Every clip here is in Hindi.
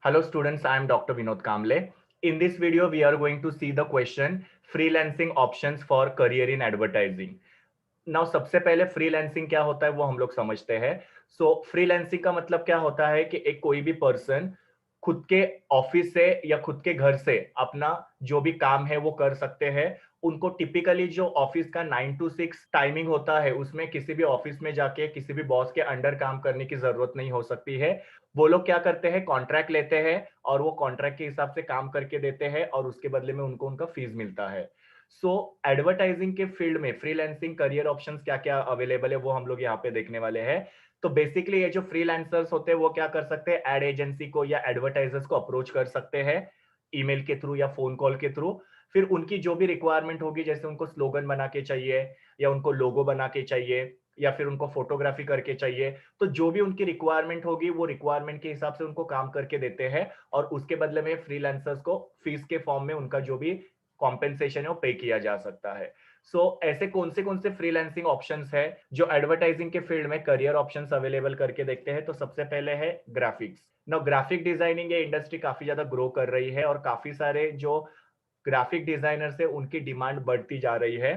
Hello students, I am Dr. Vinod Kamble. In this video, we are going to see the question freelancing options for career in advertising. Now सबसे पहले फ्रीलांसिंग क्या होता है वो हम लोग समझते हैं। फ्रीलांसिंग का मतलब क्या होता है कि एक कोई भी पर्सन खुद के ऑफिस से या खुद के घर से अपना जो भी काम है वो कर सकते हैं। उनको टिपिकली जो ऑफिस का 9 to 6 टाइमिंग होता है उसमें किसी भी ऑफिस में जाके किसी भी बॉस के अंडर काम करने की जरूरत नहीं हो सकती है। वो लोग क्या करते हैं, कॉन्ट्रैक्ट लेते हैं और वो कॉन्ट्रैक्ट के हिसाब से काम करके देते हैं और उसके बदले में उनको उनका फीस मिलता है। एडवर्टाइजिंग के फील्ड में फ्रीलांसिंग करियर ऑप्शंस क्या-क्या अवेलेबल है वो हम लोग यहाँ पे देखने वाले हैं। तो बेसिकली ये जो फ्रीलांसर्स होते हैं वो क्या कर सकते हैं, एड एजेंसी को या एडवर्टाइजर्स को अप्रोच कर सकते हैं, ईमेल के थ्रू या फोन कॉल के थ्रू। फिर उनकी जो भी रिक्वायरमेंट होगी, जैसे उनको स्लोगन बना के चाहिए या उनको लोगो बना के चाहिए या फिर उनको फोटोग्राफी करके चाहिए, तो जो भी उनकी रिक्वायरमेंट होगी वो रिक्वायरमेंट के हिसाब से उनको काम करके देते हैं और उसके बदले में फ्रीलांसर्स को फीस के फॉर्म में उनका जो भी कॉम्पेंसेशन है वो पे किया जा सकता है। ऐसे कौन से फ्रीलांसिंग ऑप्शंस है जो एडवर्टाइजिंग के फील्ड में करियर ऑप्शंस अवेलेबल करके देखते हैं। तो सबसे पहले है ग्राफिक्स। नाउ ग्राफिक डिजाइनिंग ये इंडस्ट्री काफी ज्यादा ग्रो कर रही है और काफी सारे जो ग्राफिक डिजाइनर्स है उनकी डिमांड बढ़ती जा रही है।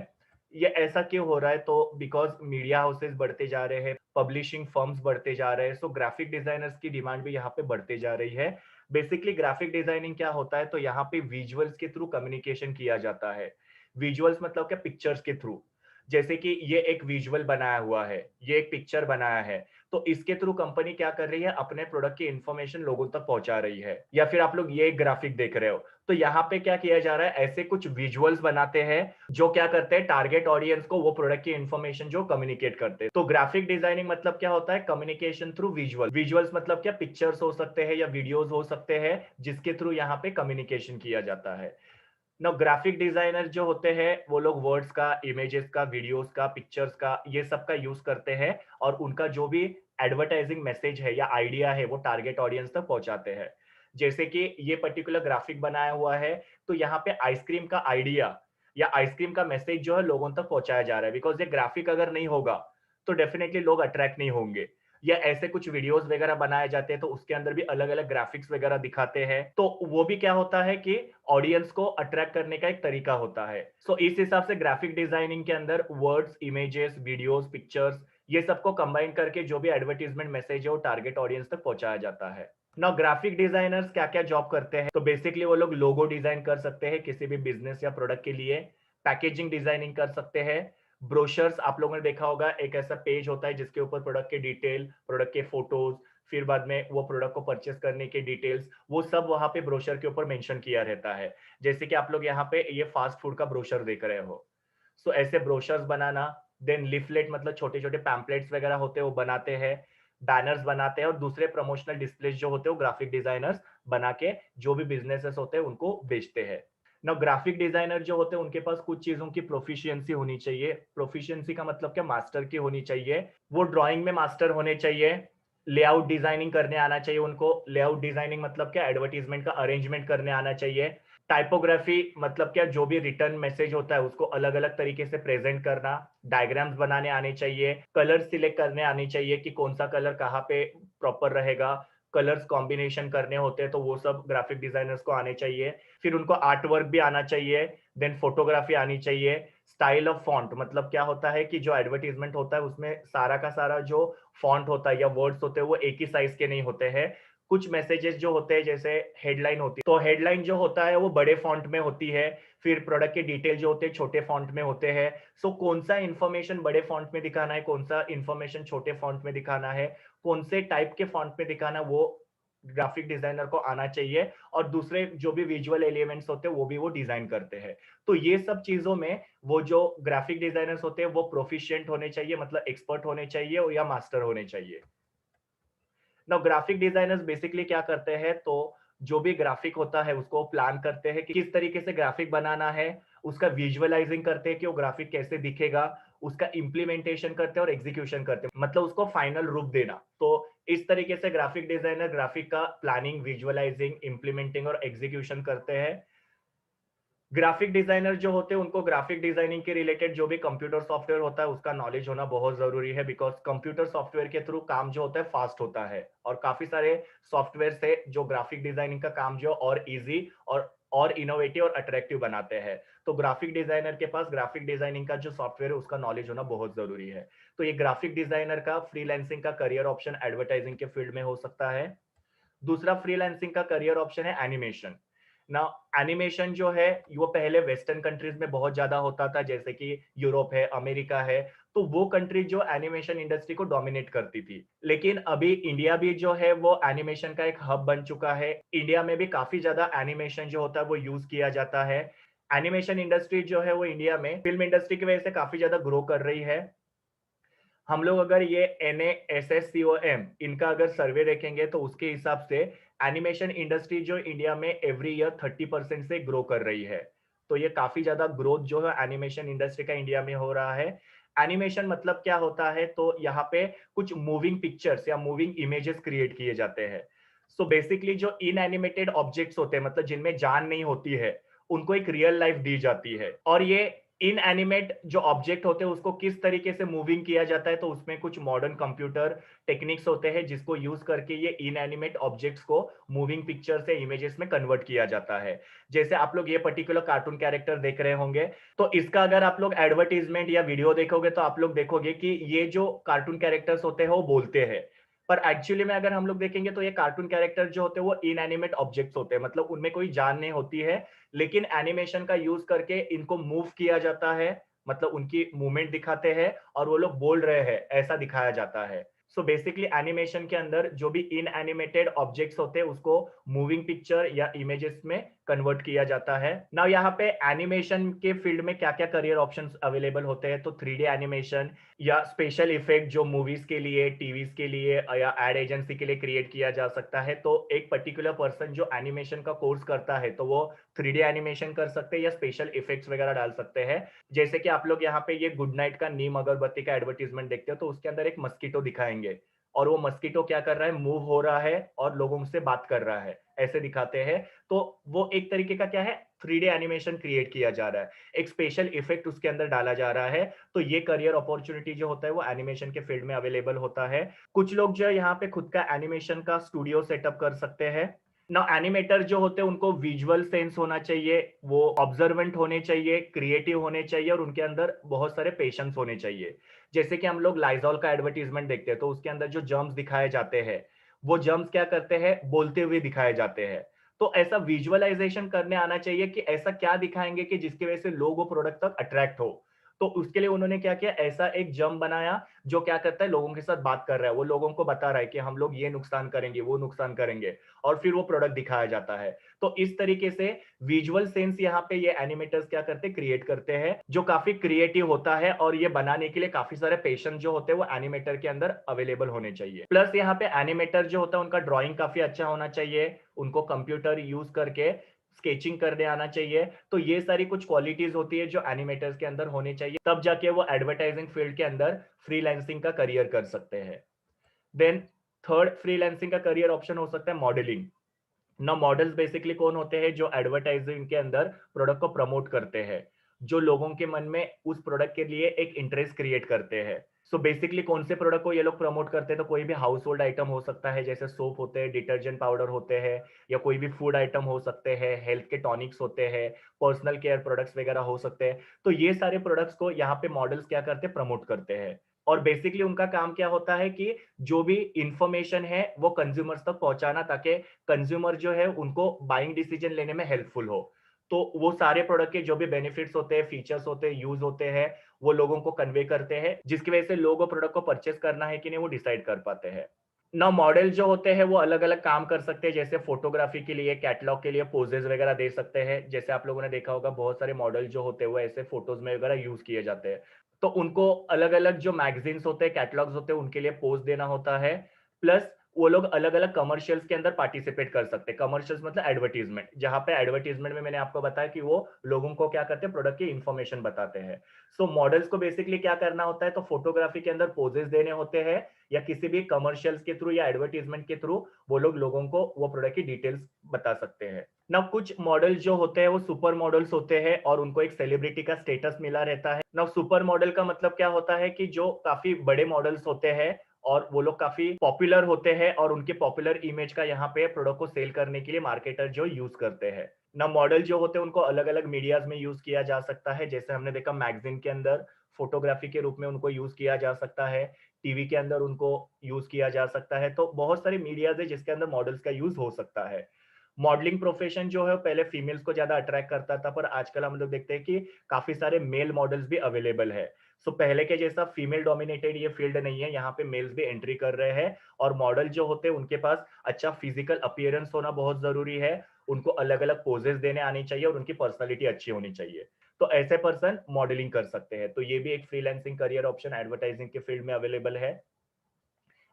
ये ऐसा क्यों हो रहा है? तो बिकॉज मीडिया हाउसेस बढ़ते जा रहे हैं, पब्लिशिंग फर्म्स बढ़ते जा रहे हैं, सो ग्राफिक डिजाइनर्स की डिमांड भी यहाँ पे बढ़ते जा रही है। बेसिकली ग्राफिक डिजाइनिंग क्या होता है, तो यहाँ पे विजुअल्स के थ्रू कम्युनिकेशन किया जाता है। विजुअल्स मतलब क्या, पिक्चर्स के थ्रू। जैसे कि ये एक विजुअल बनाया हुआ है, ये एक पिक्चर बनाया है, तो इसके थ्रू कंपनी क्या कर रही है, अपने प्रोडक्ट की इंफॉर्मेशन लोगों तक पहुंचा रही है। या फिर आप लोग ये एक ग्राफिक देख रहे हो, तो यहाँ पे क्या किया जा रहा है, ऐसे कुछ विजुअल्स बनाते हैं जो क्या करते हैं, टारगेट ऑडियंस को वो प्रोडक्ट की इंफॉर्मेशन जो कम्युनिकेट करते हैं। तो ग्राफिक डिजाइनिंग मतलब क्या होता है, कम्युनिकेशन थ्रू विजुअल। विजुअल्स मतलब क्या, पिक्चर्स हो सकते हैं या वीडियोस हो सकते हैं जिसके थ्रू यहाँ पे कम्युनिकेशन किया जाता है। ना ग्राफिक डिजाइनर जो होते हैं वो लोग वर्ड्स का, इमेजेस का, वीडियोस का, पिक्चर्स का, ये सब का यूज करते हैं और उनका जो भी एडवर्टाइजिंग मैसेज है या आइडिया है वो टारगेट ऑडियंस तक पहुंचाते हैं। जैसे कि ये पर्टिकुलर ग्राफिक बनाया हुआ है, तो यहाँ पे आइसक्रीम का आइडिया या आइसक्रीम का मैसेज जो है लोगों तक पहुंचाया जा रहा है, बिकॉज ये ग्राफिक अगर नहीं होगा तो डेफिनेटली लोग अट्रैक्ट नहीं होंगे। या ऐसे कुछ वीडियोस वगैरह बनाए जाते हैं तो उसके अंदर भी अलग अलग ग्राफिक्स वगैरह दिखाते हैं, तो वो भी क्या होता है कि ऑडियंस को अट्रैक्ट करने का एक तरीका होता है। इस हिसाब से ग्राफिक डिजाइनिंग के अंदर वर्ड्स, इमेजेस, वीडियोस, पिक्चर्स, ये सबको कंबाइन करके जो भी एडवर्टीजमेंट मैसेज है वो टारगेट ऑडियंस तक पहुंचाया जाता है। ना ग्राफिक डिजाइनर्स क्या क्या जॉब करते हैं, तो बेसिकली वो लोग लोगो डिजाइन कर सकते हैं किसी भी बिजनेस या प्रोडक्ट के लिए, पैकेजिंग डिजाइनिंग कर सकते हैं, ब्रोशर्स, आप लोगों ने देखा होगा एक ऐसा पेज होता है जिसके ऊपर प्रोडक्ट के डिटेल, प्रोडक्ट के फोटोज, फिर बाद में वो प्रोडक्ट को परचेस करने के डिटेल्स, वो सब वहां पे ब्रोशर के ऊपर मेंशन किया रहता है। जैसे कि आप लोग यहाँ पे ये फास्ट फूड का ब्रोशर देख रहे हो। ऐसे ब्रोशर्स बनाना, देन लिफलेट मतलब छोटे छोटे पैम्पलेट्स वगैरह होते हैं वो बनाते हैं, बैनर्स बनाते हैं और दूसरे प्रमोशनल डिस्प्लेस जो होते हैं वो ग्राफिक डिजाइनर्स बना के जो भी बिजनेसेस होते हैं उनको बेचते हैं। ना ग्राफिक डिजाइनर जो होते हैं उनके पास कुछ चीजों की प्रोफिशिएंसी होनी चाहिए। प्रोफिशिएंसी का मतलब क्या, मास्टर की होनी चाहिए। वो ड्राइंग में मास्टर होने चाहिए, लेआउट डिजाइनिंग करने आना चाहिए उनको। लेआउट डिजाइनिंग मतलब क्या, एडवर्टीजमेंट का अरेंजमेंट करने आना चाहिए। टाइपोग्राफी मतलब क्या, जो भी रिटर्न मैसेज होता है उसको अलग अलग तरीके से प्रेजेंट करना। डायग्राम्स बनाने आने चाहिए, कलर सिलेक्ट करने आने चाहिए कि कौन सा कलर कहाँ पे प्रॉपर रहेगा, कलर्स कॉम्बिनेशन करने होते हैं तो वो सब ग्राफिक डिजाइनर्स को आने चाहिए। फिर उनको आर्ट वर्क भी आना चाहिए, देन फोटोग्राफी आनी चाहिए। स्टाइल ऑफ फॉन्ट मतलब क्या होता है कि जो एडवर्टीजमेंट होता है उसमें सारा का सारा जो फॉन्ट होता है या वर्ड्स होते हैं वो एक ही साइज के नहीं होते हैं। कुछ मैसेजेस जो होते हैं जैसे हेडलाइन होती है, तो हेडलाइन जो होता है वो बड़े फॉन्ट में होती है, फिर प्रोडक्ट के डिटेल जो होते हैं छोटे फॉन्ट में होते हैं। कौन सा इंफॉर्मेशन बड़े फॉन्ट में दिखाना है, कौन सा इंफॉर्मेशन छोटे फॉन्ट में दिखाना है, कौन से टाइप के फॉन्ट में दिखाना, वो ग्राफिक डिजाइनर को आना चाहिए। और दूसरे जो भी विजुअल एलिमेंट्स होते हैं वो भी वो डिजाइन करते हैं। तो ये सब चीजों में वो जो ग्राफिक डिजाइनर्स होते हैं वो प्रोफिशिएंट होने चाहिए, मतलब एक्सपर्ट होने चाहिए या मास्टर होने चाहिए। नाउ ग्राफिक डिजाइनर्स बेसिकली क्या करते हैं, तो जो भी ग्राफिक होता है उसको प्लान करते हैं कि किस तरीके से ग्राफिक बनाना है, उसका विजुअलाइजिंग करते हैं कि वो ग्राफिक कैसे दिखेगा, उसका इम्प्लीमेंटेशन करते हैं और एग्जीक्यूशन करते हैं, मतलब उसको फाइनल रूप देना। तो इस तरीके से ग्राफिक डिजाइनर ग्राफिक का प्लानिंग, विजुअलाइजिंग, इम्प्लीमेंटिंग और एग्जीक्यूशन करते हैं। ग्राफिक डिजाइनर जो होते हैं उनको ग्राफिक डिजाइनिंग के रिलेटेड जो भी कंप्यूटर सॉफ्टवेयर होता है उसका नॉलेज होना बहुत जरूरी है, बिकॉज कंप्यूटर सॉफ्टवेयर के थ्रू काम जो होता है फास्ट होता है, और काफी सारे सॉफ्टवेयर से जो ग्राफिक डिजाइनिंग का काम जो और इजी और इनोवेटिव और अट्रैक्टिव बनाते हैं। तो ग्राफिक डिजाइनर के पास ग्राफिक डिजाइनिंग का जो सॉफ्टवेयर है उसका नॉलेज होना बहुत जरूरी है। तो ये ग्राफिक डिजाइनर का फ्रीलांसिंग का करियर ऑप्शन एडवर्टाइजिंग के फील्ड में हो सकता है। दूसरा फ्रीलांसिंग का करियर ऑप्शन है एनिमेशन। ना एनिमेशन जो है वो पहले वेस्टर्न कंट्रीज में बहुत ज्यादा होता था, जैसे कि यूरोप है, अमेरिका है। तो वो कंट्री जो एनिमेशन इंडस्ट्री को डोमिनेट करती थी, लेकिन अभी इंडिया भी जो है वो एनिमेशन का एक हब बन चुका है। इंडिया में भी काफी ज्यादा एनिमेशन जो होता है वो यूज किया जाता है। एनिमेशन इंडस्ट्री जो है वो इंडिया में फिल्म इंडस्ट्री की वजह से काफी ज्यादा ग्रो कर रही है। हम लोग अगर ये NASSCOM इनका अगर सर्वे देखेंगे तो उसके हिसाब से एनिमेशन इंडस्ट्री जो इंडिया में एवरी ईयर 30% से ग्रो कर रही है। तो ये काफी ज्यादा ग्रोथ जो है एनिमेशन इंडस्ट्री का इंडिया में हो रहा है। एनिमेशन मतलब क्या होता है, तो यहाँ पे कुछ मूविंग पिक्चर्स या मूविंग इमेजेस क्रिएट किए जाते हैं। सो बेसिकली जो इनएनिमेटेड ऑब्जेक्ट्स होते हैं, मतलब जिनमें जान नहीं होती है, उनको एक रियल लाइफ दी जाती है। और ये इनएनिमेट जो ऑब्जेक्ट होते हैं उसको किस तरीके से मूविंग किया जाता है, तो उसमें कुछ मॉडर्न कंप्यूटर टेक्निक्स होते हैं जिसको यूज करके ये इनएनिमेट ऑब्जेक्ट्स को मूविंग पिक्चर से इमेजेस में कन्वर्ट किया जाता है। जैसे आप लोग ये पर्टिकुलर कार्टून कैरेक्टर देख रहे होंगे, तो इसका अगर आप लोग एडवर्टीजमेंट या वीडियो देखोगे तो आप लोग देखोगे कि ये जो कार्टून कैरेक्टर्स होते हैं वो बोलते हैं। पर एक्चुअली में अगर हम लोग देखेंगे तो ये कार्टून कैरेक्टर जो होते हैं वो इनएनिमेट ऑब्जेक्ट्स होते हैं, मतलब उनमें कोई जान नहीं होती है। लेकिन एनिमेशन का यूज करके इनको मूव किया जाता है, मतलब उनकी मूवमेंट दिखाते हैं और वो लोग बोल रहे हैं ऐसा दिखाया जाता है। सो बेसिकली एनिमेशन के अंदर जो भी इन एनिमेटेड ऑब्जेक्ट्स होते हैं उसको मूविंग पिक्चर या इमेजेस में कन्वर्ट किया जाता है। नाउ यहाँ पे एनिमेशन के फील्ड में क्या क्या करियर ऑप्शंस अवेलेबल होते हैं, तो 3D एनिमेशन या स्पेशल इफेक्ट जो मूवीज के लिए, टीवीज के लिए या एड एजेंसी के लिए क्रिएट किया जा सकता है। तो एक पर्टिकुलर पर्सन जो एनिमेशन का कोर्स करता है तो वो 3D एनिमेशन कर सकते हैं या स्पेशल इफेक्ट्स वगैरह डाल सकते हैं। जैसे कि आप लोग यहाँ पे ये गुड नाइट का नीम अगरबत्ती का एडवर्टीजमेंट देखते हो, तो उसके अंदर एक मस्कीटो दिखाएंगे और वो मस्कीटो क्या कर रहा है, मूव हो रहा है और लोगों से बात कर रहा है, ऐसे दिखाते हैं। तो वो एक तरीके का क्या है, 3D एनिमेशन क्रिएट किया जा रहा है, एक स्पेशल इफेक्ट उसके अंदर डाला जा रहा है। तो ये करियर अपॉर्चुनिटी जो होता है वो एनिमेशन के फील्ड में अवेलेबल होता है। कुछ लोग जो है यहाँ पे खुद का एनिमेशन का स्टूडियो सेटअप कर सकते हैं। ना एनिमेटर जो होते हैं उनको विजुअल सेंस होना चाहिए, वो ऑब्जर्वेंट होने चाहिए, क्रिएटिव होने चाहिए और उनके अंदर बहुत सारे पेशेंस होने चाहिए। जैसे कि हम लोग लाइजॉल का एडवर्टीजमेंट देखते हैं तो उसके अंदर जो जर्म्स दिखाए जाते हैं, वो जर्म्स क्या करते हैं, बोलते हुए दिखाए जाते हैं। तो ऐसा विजुअलाइजेशन करने आना चाहिए कि ऐसा क्या दिखाएंगे कि जिसकी वजह से लोग वो प्रोडक्ट तक अट्रैक्ट हो। तो उसके लिए उन्होंने क्या किया, ऐसा एक जर्म बनाया जो क्या करता है, लोगों के साथ बात कर रहा है, वो लोगों को बता रहा है कि हम लोग ये नुकसान करेंगे, वो नुकसान करेंगे, और फिर वो प्रोडक्ट दिखाया जाता है। तो इस तरीके से विजुअल सेंस यहाँ पे ये एनिमेटर्स क्या करते हैं, क्रिएट करते हैं, जो काफी क्रिएटिव होता है। और ये बनाने के लिए काफी सारे पेशेंस जो होते हैं वो एनिमेटर के अंदर अवेलेबल होने चाहिए। प्लस यहाँ पे एनिमेटर जो होता है उनका ड्राइंग काफी अच्छा होना चाहिए, उनको कंप्यूटर यूज करके स्केचिंग करने आना चाहिए। तो ये सारी कुछ क्वालिटीज होती है जो एनिमेटर्स के अंदर होने चाहिए, तब जाके वो एडवर्टाइजिंग फील्ड के अंदर फ्रीलांसिंग का करियर कर सकते हैं। देन थर्ड फ्रीलांसिंग का करियर ऑप्शन हो सकता है मॉडलिंग। ना मॉडल्स बेसिकली कौन होते हैं, जो एडवर्टाइजिंग के अंदर प्रोडक्ट को प्रमोट करते हैं, जो लोगों के मन में उस प्रोडक्ट के लिए एक इंटरेस्ट क्रिएट करते हैं। सो बेसिकली कौन से प्रोडक्ट को ये लोग प्रमोट करते हैं, तो कोई भी हाउस होल्ड आइटम हो सकता है, जैसे सोप होते हैं, डिटर्जेंट पाउडर होते हैं, या कोई भी फूड आइटम हो सकते हैं, हेल्थ के टॉनिक्स होते हैं, पर्सनल केयर प्रोडक्ट्स वगैरह हो सकते हैं। तो ये सारे प्रोडक्ट्स को यहाँ पे मॉडल्स क्या करते हैं, प्रमोट करते हैं। और बेसिकली उनका काम क्या होता है कि जो भी इंफॉर्मेशन है वो कंज्यूमर्स तक पहुंचाना, ताकि कंज्यूमर जो है उनको बाइंग डिसीजन लेने में हेल्पफुल हो। तो वो सारे प्रोडक्ट के जो भी बेनिफिट्स होते हैं, फीचर्स होते हैं, यूज होते हैं, वो लोगों को कन्वे करते हैं, जिसकी वजह से लोग वो प्रोडक्ट को परचेस करना है कि नहीं वो डिसाइड कर पाते हैं। ना मॉडल जो होते हैं वो अलग अलग काम कर सकते हैं, जैसे फोटोग्राफी के लिए, कैटलॉग के लिए पोजेज वगैरह दे सकते हैं। जैसे आप लोगों ने देखा होगा बहुत सारे मॉडल जो होते हैं वो ऐसे फोटोज में वगैरह यूज किए जाते हैं। तो उनको अलग अलग जो मैगजीन्स होते हैं, कैटलॉग्स होते हैं, उनके लिए पोज देना होता है। प्लस वो लोग अलग अलग कमर्शियल्स के अंदर पार्टिसिपेट कर सकते हैं। कमर्शियल्स मतलब एडवर्टीजमेंट, जहां पे एडवर्टीजमेंट में मैंने आपको बताया कि वो लोगों को क्या करते हैं, प्रोडक्ट की इंफॉर्मेशन बताते हैं। सो मॉडल्स को बेसिकली क्या करना होता है, तो फोटोग्राफी के अंदर पोजेस देने होते हैं, या किसी भी कमर्शियल्स के थ्रू या एडवर्टीजमेंट के थ्रू वो लोग लोगों को वो प्रोडक्ट की डिटेल्स बता सकते हैं ना। कुछ मॉडल जो होते हैं वो सुपर मॉडल्स होते हैं और उनको एक सेलिब्रिटी का स्टेटस मिला रहता है ना। सुपर मॉडल का मतलब क्या होता है कि जो काफी बड़े मॉडल्स होते हैं और वो लोग काफी पॉपुलर होते हैं और उनके पॉपुलर इमेज का यहाँ पे प्रोडक्ट को सेल करने के लिए मार्केटर जो यूज करते हैं ना। मॉडल जो होते हैं उनको अलग अलग मीडियाज में यूज किया जा सकता है, जैसे हमने देखा मैगजीन के अंदर फोटोग्राफी के रूप में उनको यूज किया जा सकता है, टीवी के अंदर उनको यूज किया जा सकता है। तो बहुत सारे मीडियाज है जिसके अंदर मॉडल्स का यूज हो सकता है। मॉडलिंग प्रोफेशन जो है पहले फीमेल्स को ज्यादा अट्रैक्ट करता था, पर आजकल हम लोग देखते हैं कि काफी सारे मेल मॉडल्स भी अवेलेबल है। सो पहले के जैसा फीमेल डोमिनेटेड ये फील्ड नहीं है, यहाँ पे मेल्स भी एंट्री कर रहे हैं। और मॉडल जो होते हैं उनके पास अच्छा फिजिकल अपीयरेंस होना बहुत जरूरी है, उनको अलग अलग पोजेस देने आनी चाहिए और उनकी पर्सनालिटी अच्छी होनी चाहिए। तो ऐसे पर्सन मॉडलिंग कर सकते हैं। तो ये भी एक फ्रीलांसिंग करियर ऑप्शन एडवर्टाइजिंग के फील्ड में अवेलेबल है।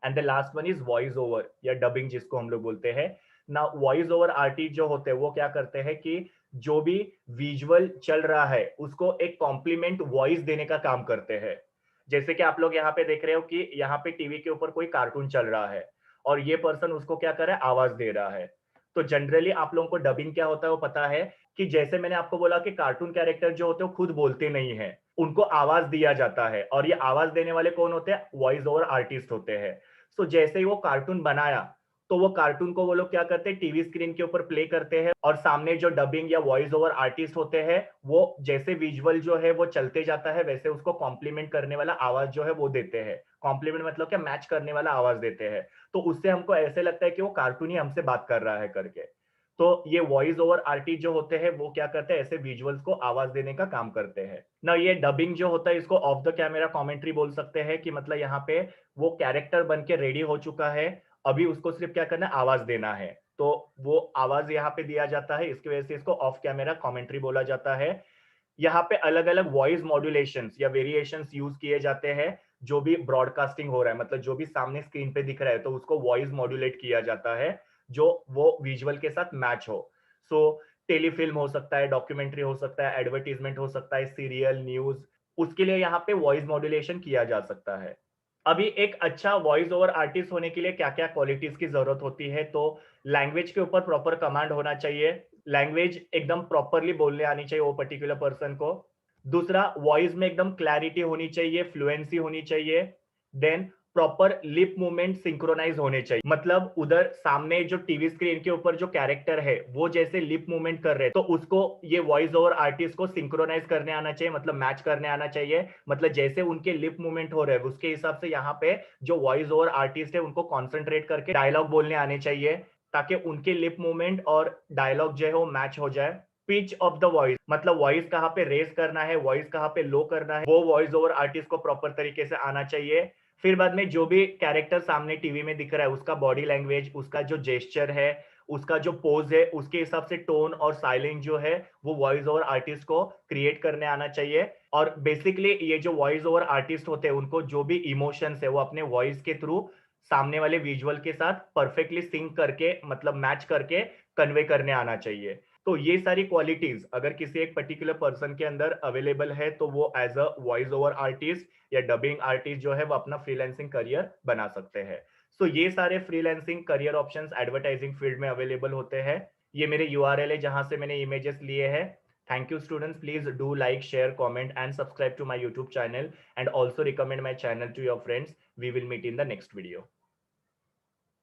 And the last one is voice over या डबिंग जिसको हम लोग बोलते हैं ना। वॉइस ओवर आर्टिस्ट जो होते हैं वो क्या करते हैं कि जो भी विजुअल चल रहा है उसको एक कॉम्प्लीमेंट वॉइस देने का काम करते हैं। जैसे कि आप लोग यहाँ पे देख रहे हो कि यहाँ पे टीवी के ऊपर कोई कार्टून चल रहा है और ये पर्सन उसको क्या कर रहा है, आवाज दे रहा है। तो जनरली आप लोगों को डबिंग क्या होता है वो पता है कि जैसे मैंने आपको बोला कि कार्टून कैरेक्टर जो होते हैं वो खुद बोलते नहीं है, उनको आवाज दिया जाता है और ये आवाज देने वाले कौन होते हैं, वॉइस ओवर आर्टिस्ट होते हैं। सो जैसे ही वो कार्टून बनाया तो वो कार्टून को वो लोग क्या करते हैं, टीवी स्क्रीन के ऊपर प्ले करते हैं और सामने जो डबिंग या वॉइस ओवर आर्टिस्ट होते हैं वो जैसे विजुअल जो है वो चलते जाता है वैसे उसको कॉम्प्लीमेंट करने वाला आवाज जो है वो देते हैं। कॉम्प्लीमेंट मतलब क्या, मैच करने वाला आवाज देते हैं। तो उससे हमको ऐसे लगता है कि वो कार्टून ही हमसे बात कर रहा है करके। तो ये वॉइस ओवर आर्टिस्ट जो होते हैं वो क्या करते हैं, ऐसे विजुअल्स को आवाज देने का काम करते हैं ना। ये डबिंग जो होता है इसको ऑफ द कैमरा कमेंट्री बोल सकते हैं कि मतलब यहाँ पे वो कैरेक्टर बन के रेडी हो चुका है, अभी उसको सिर्फ क्या करना है, आवाज देना है। तो वो आवाज यहाँ पे दिया जाता है, इसकी वजह से इसको ऑफ कैमरा कमेंट्री बोला जाता है। यहाँ पे अलग अलग वॉइस मॉड्यूलेशंस या वेरिएशंस यूज किए जाते हैं। जो भी ब्रॉडकास्टिंग हो रहा है मतलब जो भी सामने स्क्रीन पे दिख रहा है तो उसको वॉइस मॉड्यूलेट किया जाता है जो वो विजुअल के साथ मैच हो। सो टेलीफिल्म हो सकता है, डॉक्यूमेंट्री हो सकता है, एडवर्टीजमेंट हो सकता है, सीरियल, न्यूज, उसके लिए यहाँ पे वॉइस मॉड्यूलेशन किया जा सकता है। अभी एक अच्छा वॉइस ओवर आर्टिस्ट होने के लिए क्या क्या क्वालिटीज की जरूरत होती है, तो लैंग्वेज के ऊपर प्रॉपर कमांड होना चाहिए, लैंग्वेज एकदम प्रॉपरली बोलने आनी चाहिए वो पर्टिकुलर पर्सन को। दूसरा, वॉइस में एकदम क्लैरिटी होनी चाहिए, फ्लुएंसी होनी चाहिए। Then proper lip movement synchronise होने चाहिए, मतलब उधर सामने जो टीवी स्क्रीन के ऊपर जो कैरेक्टर है वो जैसे लिप मूवमेंट कर रहे हैं तो उसको ये वॉइस ओवर आर्टिस्ट को सिंक्रोनाइज करने आना चाहिए, मतलब मैच करने आना चाहिए। मतलब जैसे उनके लिप मूवमेंट हो रहे हैं उसके हिसाब से यहाँ पे जो वॉइस ओवर आर्टिस्ट है उनको कॉन्सेंट्रेट करके डायलॉग बोलने आने चाहिए ताकि उनके लिप मूवमेंट और डायलॉग जो है वो मैच हो जाए। पिच ऑफ द वॉइस, मतलब वॉइस कहाँ पे रेस करना है, वॉइस कहाँ पे लो करना है, वो वॉइस ओवर आर्टिस्ट को प्रॉपर तरीके से आना चाहिए। फिर बाद में जो भी कैरेक्टर सामने टीवी में दिख रहा है उसका बॉडी लैंग्वेज, उसका जो जेस्चर है, उसका जो पोज है, उसके हिसाब से टोन और साइलेंस जो है वो वॉइस ओवर आर्टिस्ट को क्रिएट करने आना चाहिए। और बेसिकली ये जो वॉइस ओवर आर्टिस्ट होते हैं उनको जो भी इमोशंस है वो अपने वॉइस के थ्रू सामने वाले विजुअल के साथ परफेक्टली सिंक करके मतलब मैच करके कन्वे करने आना चाहिए। तो ये सारी क्वालिटीज अगर किसी एक पर्टिकुलर पर्सन के अंदर अवेलेबल है तो वो as a voice over artist या डबिंग आर्टिस्ट जो है वो अपना फ्रीलांसिंग करियर बना सकते हैं। सो ये सारे freelancing career options advertising field में अवेलेबल होते हैं। ये मेरे यूआरएल है जहां से मैंने इमेजेस लिए हैं। Thank you students, please do like, share, comment and subscribe to my YouTube channel and also recommend my channel to your friends. We will meet in the next video.